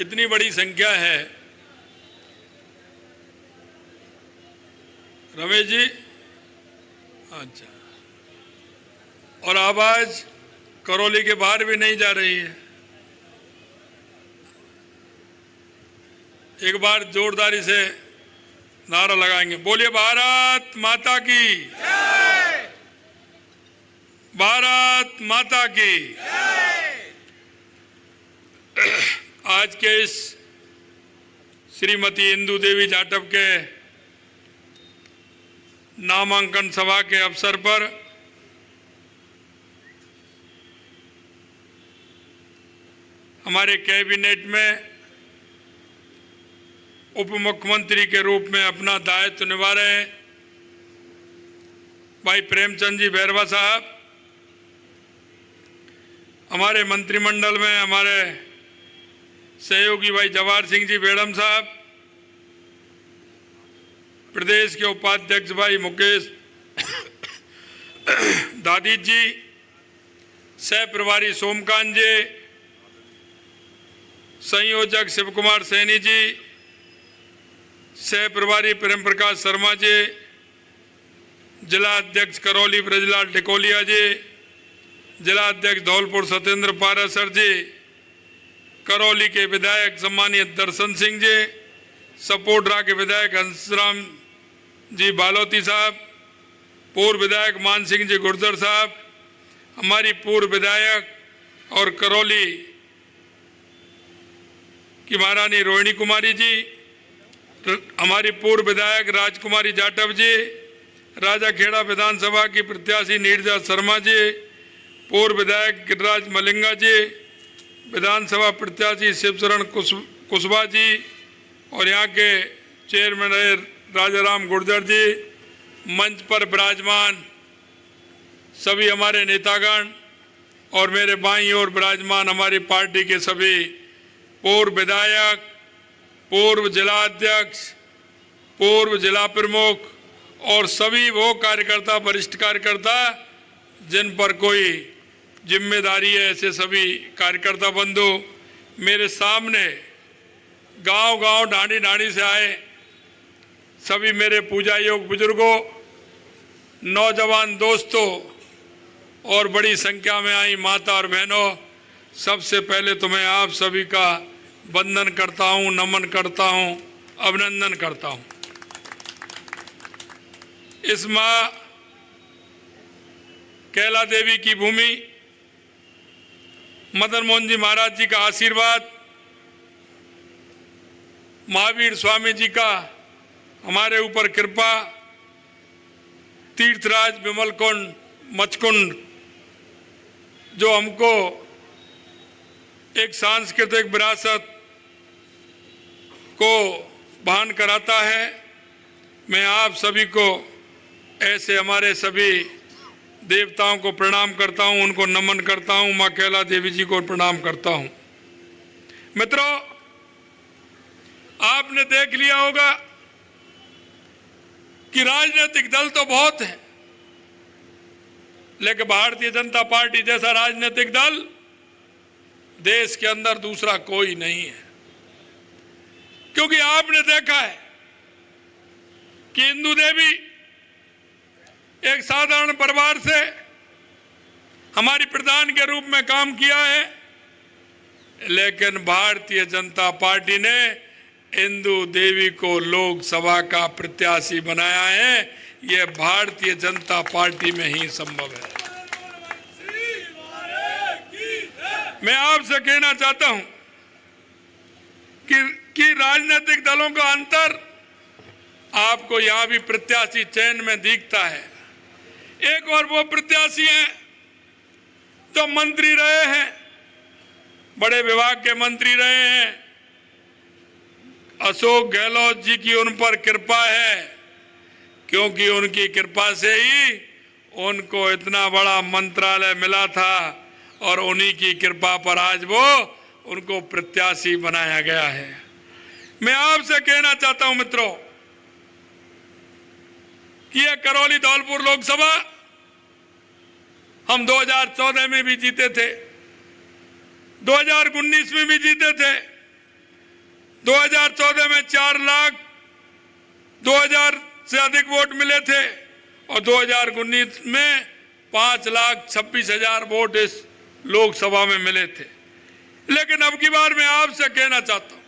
इतनी बड़ी संख्या है। रमेश जी, अच्छा, और आवाज करौली के बाहर भी नहीं जा रही है। एक बार जोरदारी से नारा लगाएंगे, बोलिए भारत माता की जय, भारत माता की जय। आज के इस श्रीमती इंदु देवी जाटव के नामांकन सभा के अवसर पर हमारे कैबिनेट में उप मुख्यमंत्री के रूप में अपना दायित्व निभा रहे हैं भाई प्रेमचंद जी बैरवा साहब। हमारे मंत्रिमंडल में हमारे सहयोगी भाई जवाहर सिंह जी बेड़म साहब, प्रदेश के उपाध्यक्ष भाई मुकेश दादी जी, सह प्रभारी सोमकांत जी, संयोजक शिव कुमार सैनी जी, सह प्रभारी प्रेम प्रकाश शर्मा जी, जिला अध्यक्ष करौली ब्रजलाल टिकोलिया जी, जिला अध्यक्ष धौलपुर सत्येंद्र पारासर जी, करौली के विधायक सम्मानित दर्शन सिंह जी, सपोटरा के विधायक हंसराम जी बालोती साहब, पूर्व विधायक मान सिंह जी गुर्जर साहब, हमारी पूर्व विधायक और करौली की महारानी रोहिणी कुमारी जी, हमारी पूर्व विधायक राजकुमारी जाटव जी, राजाखेड़ा विधानसभा की प्रत्याशी नीरजा शर्मा जी, पूर्व विधायक गिरिराज मलिंगा जी, विधानसभा प्रत्याशी शिवशरण कुशवाहा जी और यहाँ के चेयरमैन रहे राजाराम गुर्जर जी, मंच पर विराजमान सभी हमारे नेतागण और मेरे बाईं ओर विराजमान हमारी पार्टी के सभी पूर्व विधायक, पूर्व जिला अध्यक्ष, पूर्व जिला प्रमुख और सभी वो कार्यकर्ता, वरिष्ठ कार्यकर्ता जिन पर कोई जिम्मेदारी है, ऐसे सभी कार्यकर्ता बंधु, मेरे सामने गांव-गांव, ढांडी-ढांडी से आए सभी मेरे पूजा योग बुजुर्गों, नौजवान दोस्तों और बड़ी संख्या में आई माता और बहनों, सबसे पहले तो मैं आप सभी का वंदन करता हूं, नमन करता हूं, अभिनंदन करता हूं। इस मां कैला देवी की भूमि, मदन मोहन जी महाराज जी का आशीर्वाद, महावीर स्वामी जी का हमारे ऊपर कृपा, तीर्थराज विमलकुंड मचकुंड जो हमको एक सांस्कृतिक विरासत को बहान कराता है। मैं आप सभी को ऐसे हमारे सभी देवताओं को प्रणाम करता हूं, उनको नमन करता हूं, मां कैला देवी जी को प्रणाम करता हूं। मित्रों, आपने देख लिया होगा कि राजनीतिक दल तो बहुत है, लेकिन भारतीय जनता पार्टी जैसा राजनीतिक दल देश के अंदर दूसरा कोई नहीं है। क्योंकि आपने देखा है कि इंदु देवी एक साधारण परिवार से हमारी प्रधान के रूप में काम किया है, लेकिन भारतीय जनता पार्टी ने इंदु देवी को लोकसभा का प्रत्याशी बनाया है। यह भारतीय जनता पार्टी में ही संभव है। मैं आपसे कहना चाहता हूं कि राजनीतिक दलों का अंतर आपको यहां भी प्रत्याशी चयन में दिखता है। एक और वो प्रत्याशी हैं जो मंत्री रहे हैं, बड़े विभाग के मंत्री रहे हैं। अशोक गहलोत जी की उन पर कृपा है, क्योंकि उनकी कृपा से ही उनको इतना बड़ा मंत्रालय मिला था और उन्हीं की कृपा पर आज वो उनको प्रत्याशी बनाया गया है। मैं आपसे कहना चाहता हूं मित्रों कि यह करौली धौलपुर लोकसभा हम 2014 में भी जीते थे, 2019 में भी जीते थे, 2014 में 4,02,000 से अधिक वोट मिले थे और 2019 में 5,26,000 वोट इस लोकसभा में मिले थे। लेकिन अब की बार मैं आपसे कहना चाहता हूं,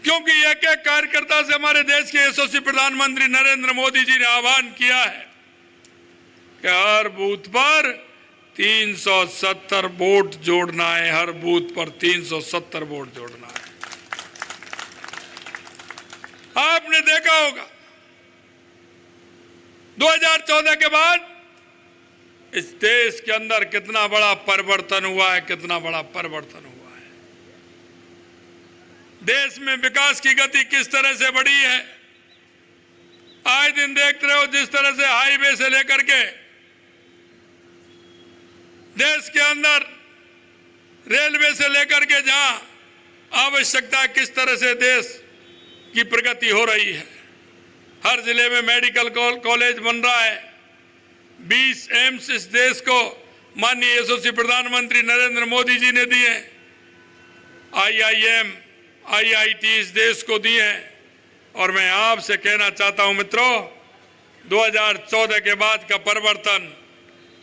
क्योंकि एक एक कार्यकर्ता से हमारे देश के यशस्वी प्रधानमंत्री नरेंद्र मोदी जी ने आह्वान किया है कि हर बूथ पर 370 वोट जोड़ना है, हर बूथ पर 370 वोट जोड़ना है। आपने देखा होगा 2014 के बाद इस देश के अंदर कितना बड़ा परिवर्तन हुआ है, कितना बड़ा परिवर्तन हुआ है। देश में विकास की गति किस तरह से बढ़ी है, आए दिन देखते रहो। जिस तरह से हाईवे से लेकर के देश के अंदर रेलवे से लेकर के जहां आवश्यकता है, किस तरह से देश की प्रगति हो रही है। हर जिले में मेडिकल कॉलेज बन रहा है। 20 एम्स इस देश को माननीय यशस्वी प्रधानमंत्री नरेंद्र मोदी जी ने दिए। IIM, IIT इस देश को दिए हैं। और मैं आपसे कहना चाहता हूं मित्रों, 2014 के बाद का परिवर्तन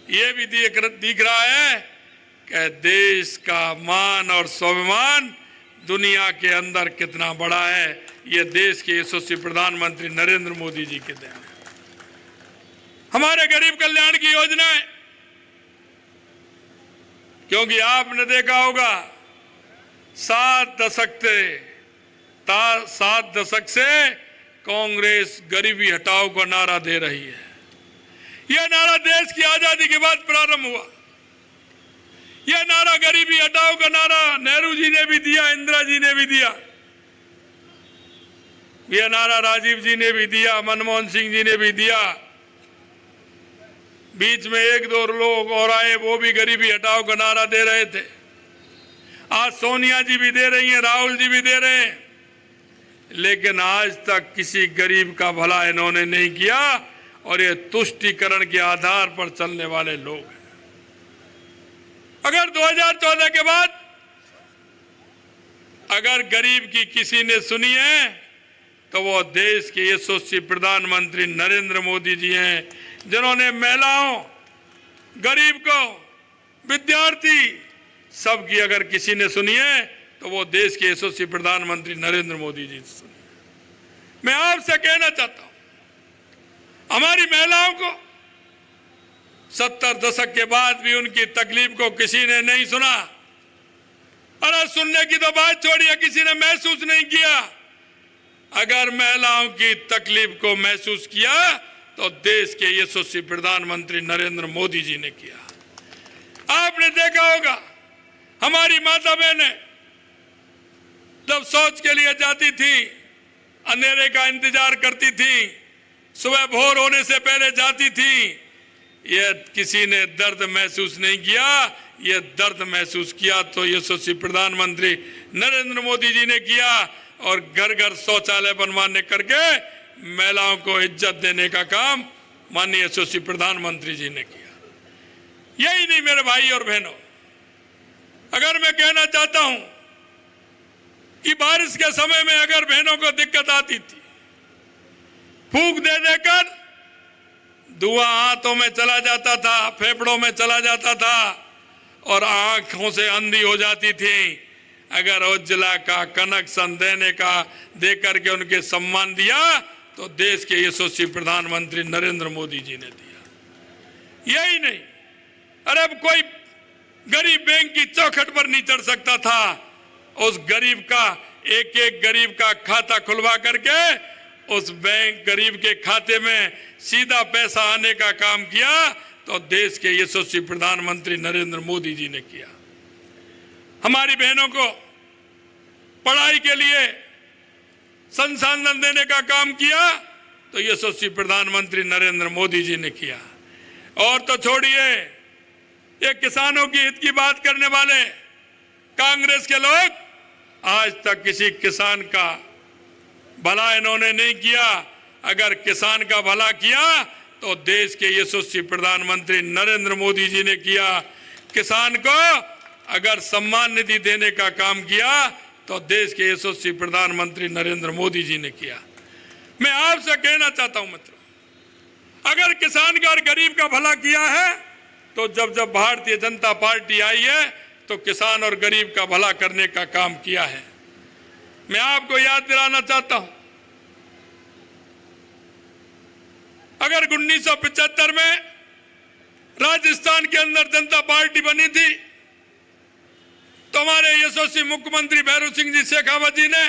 ये भी दिख रहा है कि देश का मान और स्वाभिमान दुनिया के अंदर कितना बड़ा है। ये देश के यशस्वी प्रधानमंत्री नरेंद्र मोदी जी के देन है। हमारे गरीब कल्याण की योजनाएं, क्योंकि आपने देखा होगा 7 दशक से कांग्रेस गरीबी हटाओ का नारा दे रही है। यह नारा देश की आजादी के बाद प्रारंभ हुआ। यह नारा गरीबी हटाओ का नारा नेहरू जी ने भी दिया, इंदिरा जी ने भी दिया, यह नारा राजीव जी ने भी दिया, मनमोहन सिंह जी ने भी दिया। बीच में 1-2 लोग और आए, वो भी गरीबी हटाओ का नारा दे रहे थे। आज सोनिया जी भी दे रही हैं, राहुल जी भी दे रहे हैं, लेकिन आज तक किसी गरीब का भला इन्होंने नहीं किया। और ये तुष्टीकरण के आधार पर चलने वाले लोग हैं। अगर 2014 के बाद अगर गरीब की किसी ने सुनी है तो वो देश के यशस्वी प्रधानमंत्री नरेंद्र मोदी जी हैं, जिन्होंने महिलाओं, गरीब को, विद्यार्थी सबकी अगर किसी ने सुनी है तो वो देश के यशस्वी प्रधानमंत्री नरेंद्र मोदी जी सुनी। मैं आपसे कहना चाहता हूं, हमारी महिलाओं को 70 दशक के बाद भी उनकी तकलीफ को किसी ने नहीं सुना। अरे सुनने की तो बात छोड़िए, किसी ने महसूस नहीं किया। अगर महिलाओं की तकलीफ को महसूस किया तो देश के यशस्वी प्रधानमंत्री नरेंद्र मोदी जी ने किया। आपने देखा होगा हमारी माता बहनें जब शौच के लिए जाती थी, अंधेरे का इंतजार करती थी, सुबह भोर होने से पहले जाती थी। यह किसी ने दर्द महसूस नहीं किया। यह दर्द महसूस किया तो यशस्वी प्रधानमंत्री नरेंद्र मोदी जी ने किया। और घर घर शौचालय बनवाने करके महिलाओं को इज्जत देने का काम माननीय यशस्वी प्रधानमंत्री जी ने किया। यही नहीं मेरे भाई और बहनों, अगर मैं कहना चाहता हूं कि बारिश के समय में अगर बहनों को दिक्कत आती थी, फूंक दे देकर धुआं हाथों में चला जाता था, फेफड़ों में चला जाता था और आंखों से अंधी हो जाती थी। अगर उज्ज्वला का कनेक्शन दे करके उनके सम्मान दिया तो देश के यशस्वी प्रधानमंत्री नरेंद्र मोदी जी ने दिया। यही नहीं, अरे कोई गरीब बैंक की चौखट पर नहीं चढ़ सकता था। उस गरीब का एक गरीब का खाता खुलवा करके उस बैंक गरीब के खाते में सीधा पैसा आने का काम किया तो देश के यशस्वी प्रधानमंत्री नरेंद्र मोदी जी ने किया। हमारी बहनों को पढ़ाई के लिए संसाधन देने का काम किया तो यशस्वी प्रधानमंत्री नरेंद्र मोदी जी ने किया। और तो छोड़िए, ये किसानों की हित की बात करने वाले कांग्रेस के लोग आज तक किसी किसान का भला इन्होंने नहीं किया। अगर किसान का भला किया तो देश के यशस्वी प्रधानमंत्री नरेंद्र मोदी जी ने किया। किसान को अगर सम्मान निधि देने का काम किया तो देश के यशस्वी प्रधानमंत्री नरेंद्र मोदी जी ने किया। मैं आपसे कहना चाहता हूं मित्रों, अगर किसान का और गरीब का भला किया है तो जब भारतीय जनता पार्टी आई है तो किसान और गरीब का भला करने का काम किया है। मैं आपको याद दिलाना चाहता हूं, अगर 1975 में राजस्थान के अंदर जनता पार्टी बनी थी तो हमारे यशस्वी मुख्यमंत्री भैरव सिंह जी शेखावत जी ने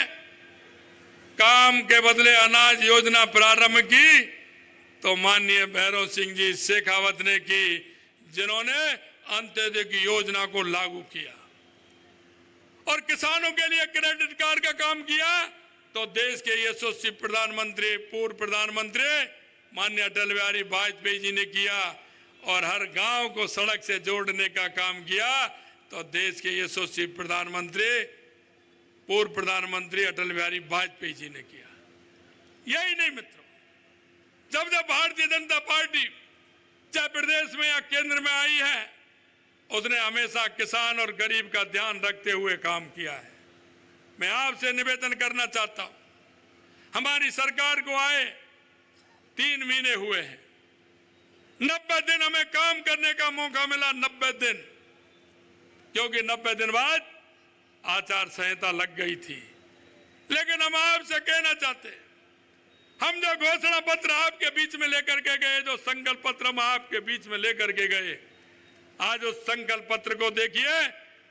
काम के बदले अनाज योजना प्रारंभ की, तो माननीय भैरव सिंह जी शेखावत ने की, जिन्होंने अंत्योदय की योजना को लागू किया और किसानों के लिए क्रेडिट कार्ड का काम किया, तो देश के यशस्वी प्रधानमंत्री पूर्व प्रधानमंत्री माननीय अटल बिहारी वाजपेयी जी ने किया और हर गांव को सड़क से जोड़ने का काम किया, तो देश के यशस्वी प्रधानमंत्री पूर्व प्रधानमंत्री अटल बिहारी वाजपेयी जी ने किया। यही नहीं मित्रों, जब भारतीय जनता पार्टी चाहे प्रदेश में या केंद्र में आई है, उसने हमेशा किसान और गरीब का ध्यान रखते हुए काम किया है। मैं आपसे निवेदन करना चाहता हूं, हमारी सरकार को आए 3 महीने हुए हैं, 90 दिन हमें काम करने का मौका मिला, 90 दिन, क्योंकि 90 दिन बाद आचार संहिता लग गई थी। लेकिन हम आपसे कहना चाहते हैं, हम जो घोषणा पत्र आपके बीच में लेकर के गए, जो संकल्प पत्र हम आपके बीच में लेकर के गए, आज उस संकल्प पत्र को देखिए,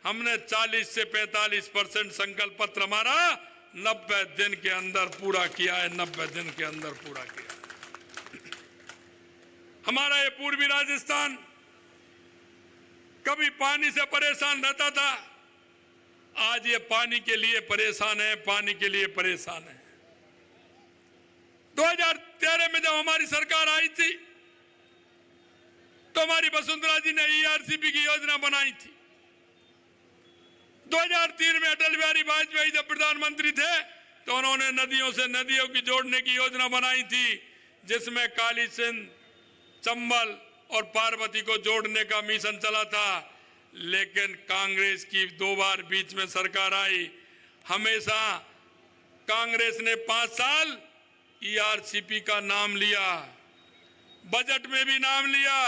हमने 40 से 45% संकल्प पत्र हमारा 90 दिन के अंदर पूरा किया है, 90 दिन के अंदर पूरा किया। हमारा ये पूर्वी राजस्थान कभी पानी से परेशान रहता था, आज ये पानी के लिए परेशान है, पानी के लिए परेशान है। 2013 में जब हमारी सरकार आई थी तो हमारी वसुंधरा जी ने ईआरसीपी की योजना बनाई थी। 2003 में अटल बिहारी वाजपेयी जब प्रधानमंत्री थे तो उन्होंने नदियों से नदियों की जोड़ने की योजना बनाई थी, जिसमें काली सिंध, चंबल और पार्वती को जोड़ने का मिशन चला था। लेकिन कांग्रेस की 2 बार बीच में सरकार आई, हमेशा कांग्रेस ने 5 साल ईआरसीपी का नाम लिया, बजट में भी नाम लिया,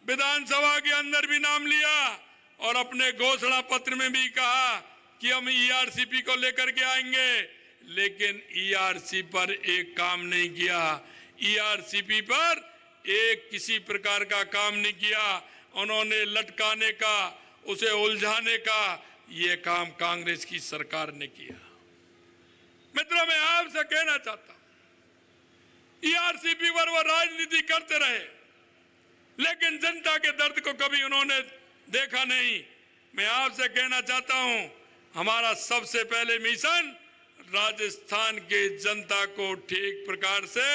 विधानसभा के अंदर भी नाम लिया और अपने घोषणा पत्र में भी कहा कि हम ईआरसीपी को लेकर के आएंगे, लेकिन ईआरसी पर एक काम नहीं किया। ईआरसीपी पर एक किसी प्रकार का काम नहीं किया। उन्होंने लटकाने का, उसे उलझाने का ये काम कांग्रेस की सरकार ने किया। मित्रों, मैं आपसे कहना चाहता हूं, ईआरसीपी पर वो राजनीति करते रहे, लेकिन जनता के दर्द को कभी उन्होंने देखा नहीं। मैं आपसे कहना चाहता हूं, हमारा सबसे पहले मिशन राजस्थान के जनता को ठीक प्रकार से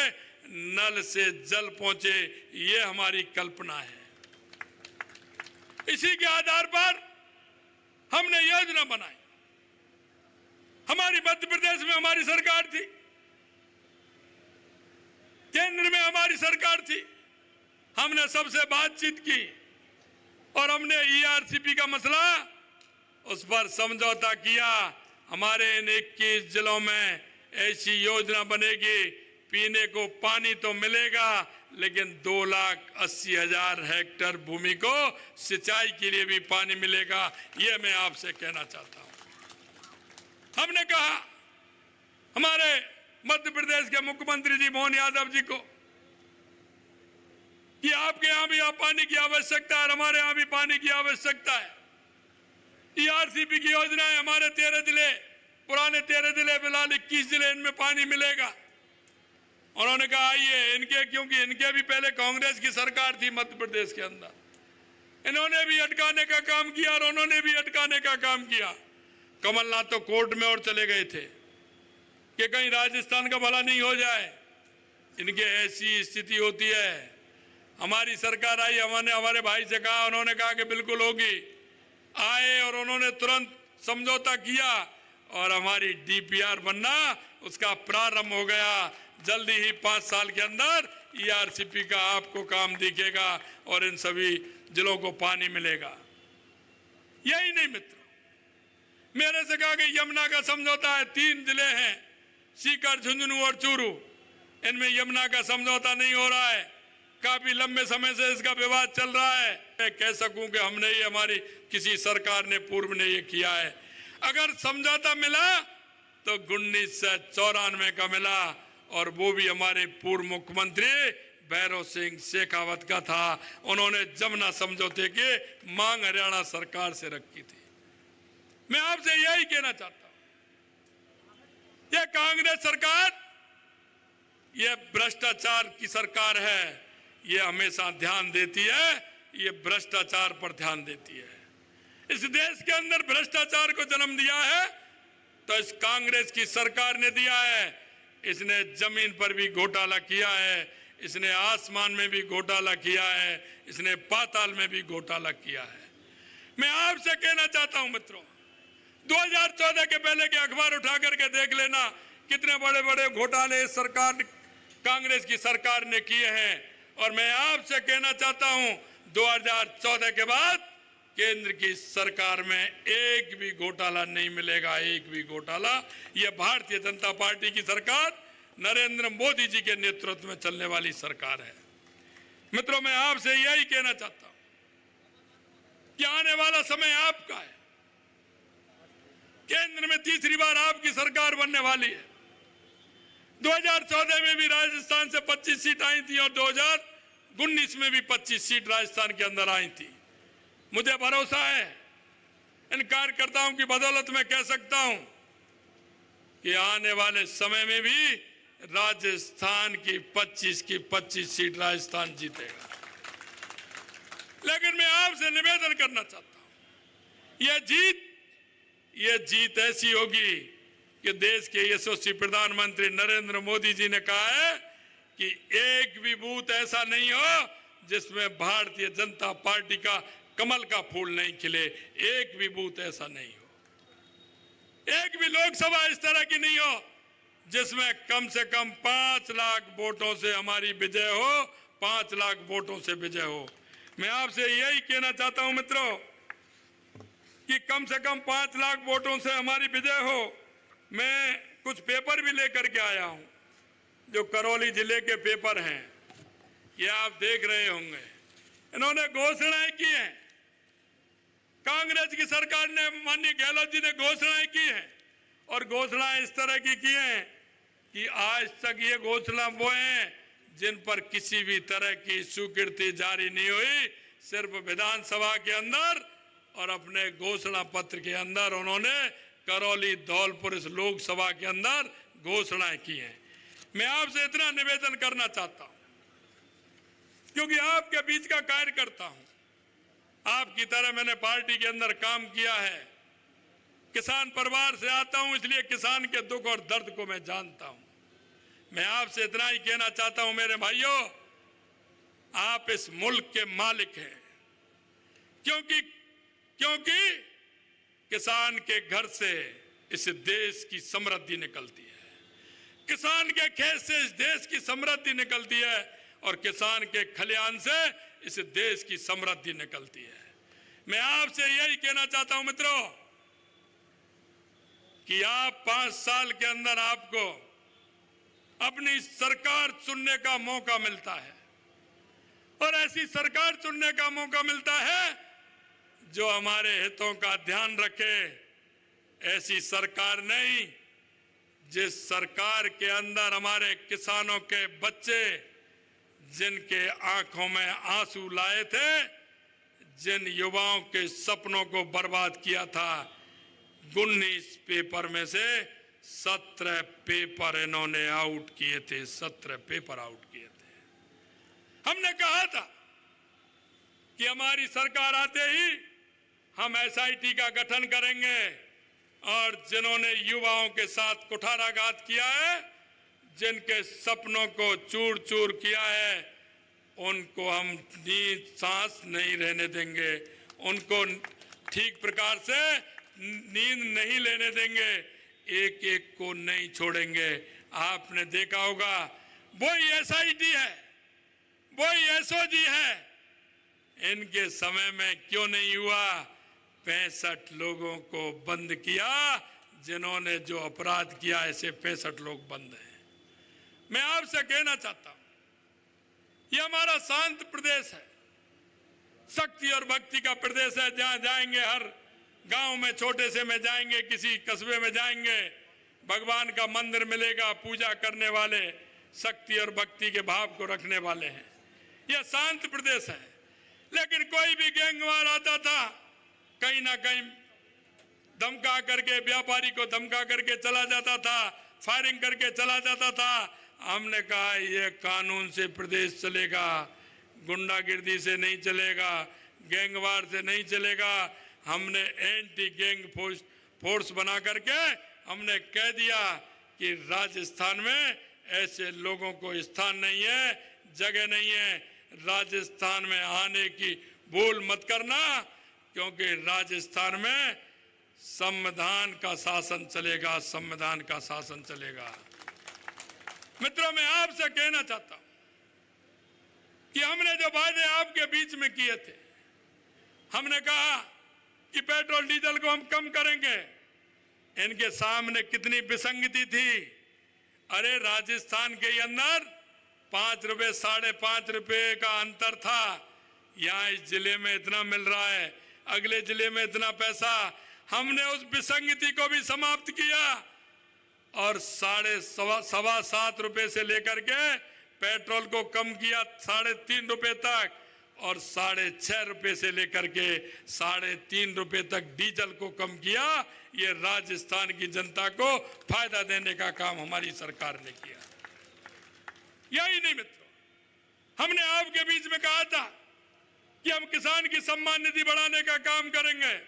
नल से जल पहुंचे, ये हमारी कल्पना है। इसी के आधार पर हमने योजना बनाई। हमारी मध्य प्रदेश में हमारी सरकार थी, केंद्र में हमारी सरकार थी, हमने सबसे बातचीत की और हमने ईआरसीपी का मसला, उस पर समझौता किया। हमारे इन 21 जिलों में ऐसी योजना बनेगी, पीने को पानी तो मिलेगा, लेकिन 2,80,000 हेक्टेयर भूमि को सिंचाई के लिए भी पानी मिलेगा। यह मैं आपसे कहना चाहता हूं। हमने कहा हमारे मध्य प्रदेश के मुख्यमंत्री जी मोहन यादव जी को कि आपके यहां भी पानी की आवश्यकता है, हमारे यहां भी पानी की आवश्यकता है। ईआरसीपी की योजना है, हमारे 13 जिले, पुराने 13 जिले, फिलहाल 21 जिले, इनमें पानी मिलेगा। उन्होंने कहा आइए इनके, क्योंकि इनके भी पहले कांग्रेस की सरकार थी मध्य प्रदेश के अंदर, इन्होंने भी अटकाने का काम किया और उन्होंने भी अटकाने का काम किया। कमलनाथ तो कोर्ट में और चले गए थे कि कहीं राजस्थान का भला नहीं हो जाए। इनके ऐसी स्थिति होती है। हमारी सरकार आई, हमने हमारे भाई से कहा, उन्होंने कहा कि बिल्कुल होगी। आए और उन्होंने तुरंत समझौता किया और हमारी डीपीआर बनना, उसका प्रारंभ हो गया। जल्दी ही 5 साल के अंदर ईआरसीपी का आपको काम दिखेगा और इन सभी जिलों को पानी मिलेगा। यही नहीं मित्रों, मेरे से कहा कि यमुना का समझौता है, 3 जिले हैं, सीकर, झुंझुनू और चूरू, इनमें यमुना का समझौता नहीं हो रहा है, काफी लंबे समय से इसका विवाद चल रहा है। मैं कह सकूं कि हमने ये, हमारी किसी सरकार ने पूर्व ने ये किया है। अगर समझौता मिला तो 1994 का मिला, और वो भी हमारे पूर्व मुख्यमंत्री भैरव सिंह शेखावत का था। उन्होंने जमुना समझौते की मांग हरियाणा सरकार से रखी थी। मैं आपसे यही कहना चाहता हूं, ये कांग्रेस सरकार, ये भ्रष्टाचार की सरकार है, ये हमेशा ध्यान देती है, ये भ्रष्टाचार पर ध्यान देती है। इस देश के अंदर भ्रष्टाचार को जन्म दिया है तो इस कांग्रेस की सरकार ने दिया है। इसने जमीन पर भी घोटाला किया है, इसने आसमान में भी घोटाला किया है, इसने पाताल में भी घोटाला किया है। मैं आपसे कहना चाहता हूं मित्रों, 2014 के पहले के अखबार उठा करके देख लेना, कितने बड़े बड़े घोटाले इस सरकार, कांग्रेस की सरकार ने किए हैं। और मैं आपसे कहना चाहता हूं, 2014 के बाद केंद्र की सरकार में एक भी घोटाला नहीं मिलेगा, एक भी घोटाला। यह भारतीय जनता पार्टी की सरकार, नरेंद्र मोदी जी के नेतृत्व में चलने वाली सरकार है। मित्रों, मैं आपसे यही कहना चाहता हूं कि आने वाला समय आपका है। केंद्र में तीसरी बार आपकी सरकार बनने वाली है। 2014 में भी राजस्थान से 25 सीट आई थी और 2019 में भी 25 सीट राजस्थान के अंदर आई थी। मुझे भरोसा है, इन कार्यकर्ताओं की बदौलत मैं कह सकता हूं कि आने वाले समय में भी राजस्थान की 25 सीट राजस्थान जीतेगा। लेकिन मैं आपसे निवेदन करना चाहता हूं, यह जीत ऐसी होगी कि देश के यशस्वी प्रधानमंत्री नरेंद्र मोदी जी ने कहा है कि एक भी बूथ ऐसा नहीं हो जिसमें भारतीय जनता पार्टी का कमल का फूल नहीं खिले। एक भी बूथ ऐसा नहीं हो, एक भी लोकसभा इस तरह की नहीं हो जिसमें कम से कम 5 लाख वोटों से हमारी विजय हो, 5 लाख वोटों से विजय हो। मैं आपसे यही कहना चाहता हूं मित्रों कि कम से कम 5 लाख वोटों से हमारी विजय हो। मैं कुछ पेपर भी लेकर के आया हूं, जो करौली जिले के पेपर हैं, ये आप देख रहे होंगे। इन्होंने घोषणाएं की हैं, कांग्रेस की सरकार ने, माननीय गहलोत जी ने घोषणाएं की हैं, और घोषणाएं इस तरह की हैं कि आज तक ये घोषणा वो हैं जिन पर किसी भी तरह की स्वीकृति जारी नहीं हुई। सिर्फ विधानसभा के अंदर और अपने घोषणा पत्र के अंदर उन्होंने करौली, धौलपुर इस लोकसभा के अंदर घोषणाएं की हैं। मैं आपसे इतना निवेदन करना चाहता हूं, क्योंकि आपके बीच का कार्यकर्ता हूं, आपकी तरह मैंने पार्टी के अंदर काम किया है, किसान परिवार से आता हूं, इसलिए किसान के दुख और दर्द को मैं जानता हूं। मैं आपसे इतना ही कहना चाहता हूं मेरे भाइयों, आप इस मुल्क के मालिक हैं, क्योंकि किसान के घर से इस देश की समृद्धि निकलती है, किसान के खेत से इस देश की समृद्धि निकलती है, और किसान के खलिहान से इस देश की समृद्धि निकलती है। मैं आपसे यही कहना चाहता हूं मित्रों कि आप 5 साल के अंदर आपको अपनी सरकार चुनने का मौका मिलता है, और ऐसी सरकार चुनने का मौका मिलता है जो हमारे हितों का ध्यान रखे। ऐसी सरकार नहीं जिस सरकार के अंदर हमारे किसानों के बच्चे, जिनके आंखों में आंसू लाए थे, जिन युवाओं के सपनों को बर्बाद किया था, 19 पेपर में से 17 पेपर इन्होंने आउट किए थे, 17 पेपर आउट किए थे। हमने कहा था कि हमारी सरकार आते ही हम एसआईटी का गठन करेंगे, और जिन्होंने युवाओं के साथ कुठाराघात किया है, जिनके सपनों को चूर चूर किया है, उनको हम नींद सांस नहीं रहने देंगे, उनको ठीक प्रकार से नींद नहीं लेने देंगे, एक एक को नहीं छोड़ेंगे। आपने देखा होगा, वही एसआईटी है, वही एसओजी है, इनके समय में क्यों नहीं हुआ? 65 लोगों को बंद किया, जिन्होंने जो अपराध किया, ऐसे 65 लोग बंद हैं। मैं आपसे कहना चाहता हूं, यह हमारा शांत प्रदेश है, शक्ति और भक्ति का प्रदेश है। जहां जाएंगे, हर गांव में, छोटे से में जाएंगे, किसी कस्बे में जाएंगे, भगवान का मंदिर मिलेगा, पूजा करने वाले, शक्ति और भक्ति के भाव को रखने वाले हैं। यह शांत प्रदेश है। लेकिन कोई भी गैंगवार आता था, कहीं ना कहीं धमका करके, व्यापारी को धमका करके चला जाता था, फायरिंग करके चला जाता था। हमने कहा यह कानून से प्रदेश चलेगा, गुंडागिर्दी से नहीं चलेगा, गैंगवार से नहीं चलेगा। हमने एंटी गैंग फोर्स बना करके हमने कह दिया कि राजस्थान में ऐसे लोगों को स्थान नहीं है, जगह नहीं है। राजस्थान में आने की भूल मत करना, क्योंकि राजस्थान में संविधान का शासन चलेगा, संविधान का शासन चलेगा। मित्रों, मैं आपसे कहना चाहता हूं कि हमने जो वादे आपके बीच में किए थे, हमने कहा कि पेट्रोल डीजल को हम कम करेंगे। इनके सामने कितनी विसंगति थी। अरे राजस्थान के अंदर 5 रुपए, 5.5 रुपए का अंतर था। यहाँ इस जिले में इतना मिल रहा है, अगले जिले में इतना पैसा। हमने उस विसंगति को भी समाप्त किया और 7.25 रुपए से लेकर के पेट्रोल को कम किया 3.5 रुपए तक, और 6.5 रुपए से लेकर के 3.5 रुपए तक डीजल को कम किया। ये राजस्थान की जनता को फायदा देने का काम हमारी सरकार ने किया। यही नहीं मित्रों, हमने आपके बीच में कहा था कि हम किसान की सम्मान निधि बढ़ाने का काम करेंगे।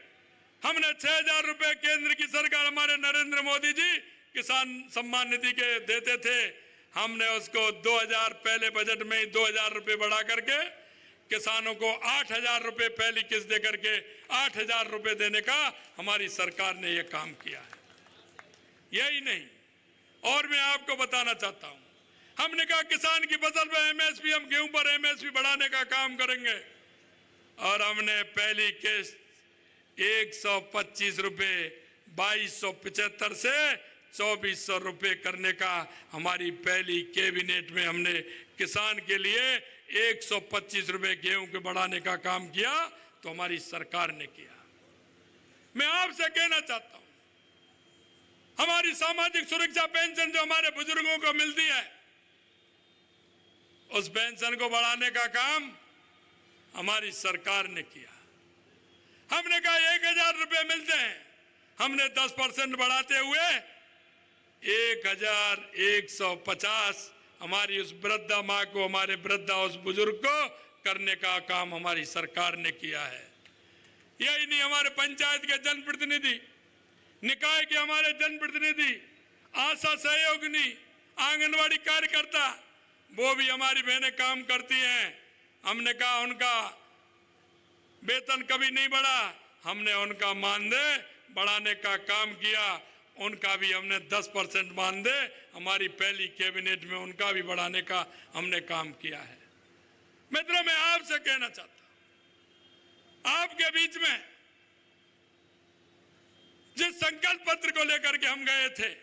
हमने 6,000 रुपए केंद्र की सरकार, हमारे नरेंद्र मोदी जी किसान सम्मान निधि के देते थे, हमने उसको 2,000 पहले बजट में ही 2,000 रुपए बढ़ा करके किसानों को 8,000 रुपए पहली किस्त दे करके 8,000 रुपए देने का हमारी सरकार ने यह काम किया है। यही नहीं, और मैं आपको बताना चाहता हूं, हमने कहा किसान की फसल पर एमएसपी, हम गेहूं पर एमएसपी बढ़ाने का काम करेंगे, और हमने पहली किस्त 125 रुपए 2275 से 2400 रुपए करने का हमारी पहली कैबिनेट में हमने किसान के लिए 125 रुपए गेहूं के बढ़ाने का काम किया, तो हमारी सरकार ने किया। मैं आपसे कहना चाहता हूं, हमारी सामाजिक सुरक्षा पेंशन जो हमारे बुजुर्गों को मिलती है, उस पेंशन को बढ़ाने का काम हमारी सरकार ने किया। हमने कहा 1,000 रुपए मिलते हैं, हमने 10% बढ़ाते हुए 1,150 हमारी उस वृद्धा माँ को, हमारे वृद्धा उस बुजुर्ग को करने का काम हमारी सरकार ने किया है। यही नहीं, हमारे पंचायत के जनप्रतिनिधि, निकाय के हमारे जनप्रतिनिधि, आशा सहयोगिनी, आंगनवाड़ी कार्यकर्ता, वो भी हमारी बहनें काम करती हैं। हमने कहा उनका वेतन कभी नहीं बढ़ा, हमने उनका मानदेय बढ़ाने का काम किया। उनका भी हमने 10% मानदेय हमारी पहली कैबिनेट में उनका भी बढ़ाने का हमने काम किया है। मित्रों, मैं आपसे कहना चाहता हूं, आपके बीच में जिस संकल्प पत्र को लेकर के हम गए थे,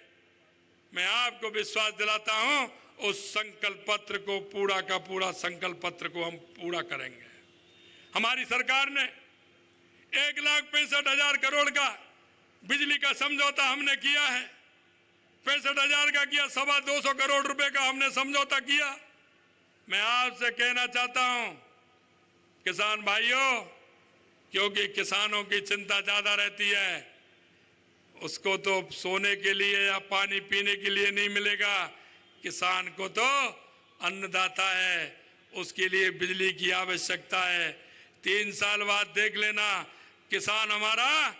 मैं आपको विश्वास दिलाता हूं, उस संकल्प पत्र को, पूरा का पूरा संकल्प पत्र को हम पूरा करेंगे। हमारी सरकार ने 1,65,000 करोड़ का बिजली का समझौता हमने किया है। 65,000 का किया, 225 करोड़ रुपए का हमने समझौता किया। मैं आपसे कहना चाहता हूं किसान भाइयों, क्योंकि किसानों की चिंता ज्यादा रहती है, उसको तो सोने के लिए या पानी पीने के लिए नहीं मिलेगा, किसान को तो अन्नदाता है, उसके लिए बिजली की आवश्यकता है। 3 साल बाद देख लेना, किसान हमारा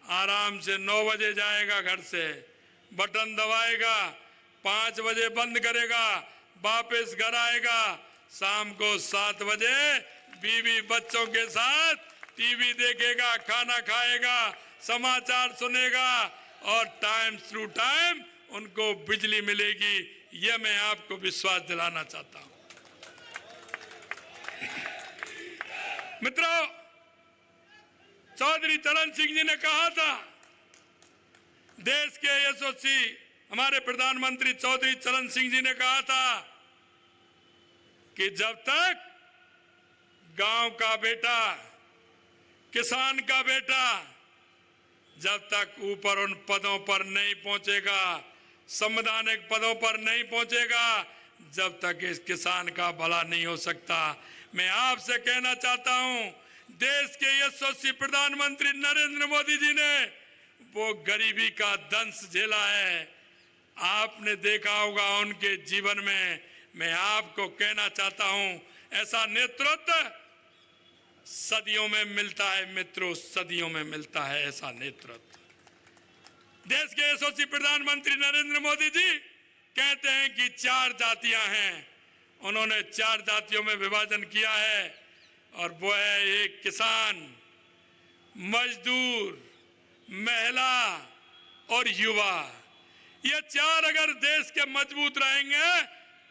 आराम से 9 बजे जाएगा घर से, बटन दबाएगा, 5 बजे बंद करेगा, वापस घर आएगा, शाम को 7 बजे बीवी बच्चों के साथ टीवी देखेगा, खाना खाएगा, समाचार सुनेगा, और टाइम थ्रू टाइम उनको बिजली मिलेगी। यह मैं आपको विश्वास दिलाना चाहता हूं। मित्रों, चौधरी चरण सिंह जी ने कहा था, देश के यशस्वी हमारे प्रधानमंत्री चौधरी चरण सिंह जी ने कहा था कि जब तक गांव का बेटा, किसान का बेटा जब तक ऊपर उन पदों पर नहीं पहुंचेगा, संवैधानिक पदों पर नहीं पहुंचेगा, जब तक इस किसान का भला नहीं हो सकता। मैं आपसे कहना चाहता हूं, देश के यशस्वी प्रधानमंत्री नरेंद्र मोदी जी ने वो गरीबी का दंश झेला है। आपने देखा होगा उनके जीवन में। मैं आपको कहना चाहता हूं, ऐसा नेतृत्व सदियों में मिलता है मित्रों, सदियों में मिलता है ऐसा नेतृत्व। देश के यशस्वी प्रधानमंत्री नरेंद्र मोदी जी कहते हैं कि 4 जातियां हैं। उन्होंने 4 जातियों में विभाजन किया है और वो है एक किसान, मजदूर, महिला और युवा। ये 4 अगर देश के मजबूत रहेंगे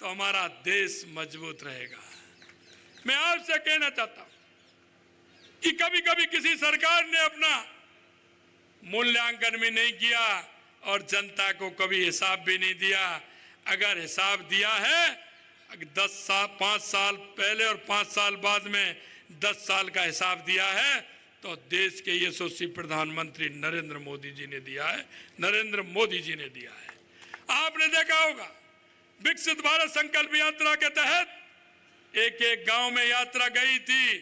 तो हमारा देश मजबूत रहेगा। मैं आपसे कहना चाहता हूं कि कभी कभी किसी सरकार ने अपना मूल्यांकन भी नहीं किया और जनता को कभी हिसाब भी नहीं दिया। अगर हिसाब दिया है 5 साल पहले और 5 साल बाद में 10 साल का हिसाब दिया है तो देश के यशस्वी प्रधानमंत्री नरेंद्र मोदी जी ने दिया है, नरेंद्र मोदी जी ने दिया है। आपने देखा होगा विकसित भारत संकल्प यात्रा के तहत एक एक गांव में यात्रा गई थी।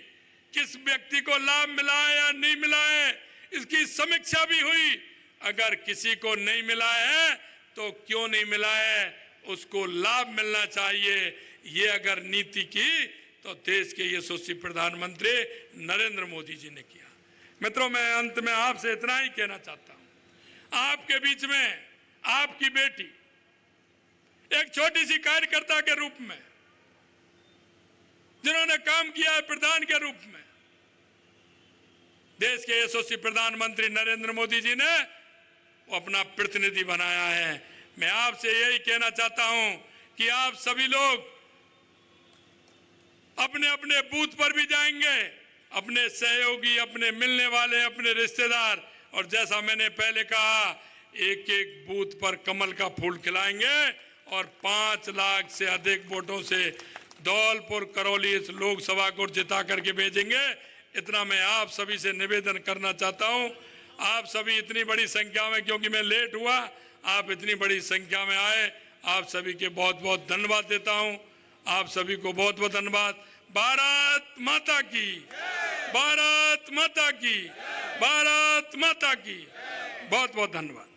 किस व्यक्ति को लाभ मिला है या नहीं मिला है इसकी समीक्षा भी हुई। अगर किसी को नहीं मिला है तो क्यों नहीं मिला है, उसको लाभ मिलना चाहिए। ये अगर नीति की तो देश के यशस्वी प्रधानमंत्री नरेंद्र मोदी जी ने किया। मित्रों, मैं अंत में आपसे इतना ही कहना चाहता हूं, आपके बीच में आपकी बेटी एक छोटी सी कार्यकर्ता के रूप में जिन्होंने काम किया है प्रधान के रूप में, देश के यशस्वी प्रधानमंत्री नरेंद्र मोदी जी ने वो अपना प्रतिनिधि बनाया है। मैं आपसे यही कहना चाहता हूं कि आप सभी लोग अपने अपने बूथ पर भी जाएंगे, अपने सहयोगी, अपने मिलने वाले, अपने रिश्तेदार, और जैसा मैंने पहले कहा एक एक बूथ पर कमल का फूल खिलाएंगे और 5 लाख से अधिक वोटों से धौलपुर करौली इस लोकसभा को जिता करके भेजेंगे। इतना मैं आप सभी से निवेदन करना चाहता हूं। आप सभी इतनी बड़ी संख्या में, क्योंकि मैं लेट हुआ, आप इतनी बड़ी संख्या में आए, आप सभी के बहुत बहुत धन्यवाद देता हूं। आप सभी को बहुत बहुत धन्यवाद। भारत माता की, भारत माता की, भारत माता की। बहुत बहुत धन्यवाद।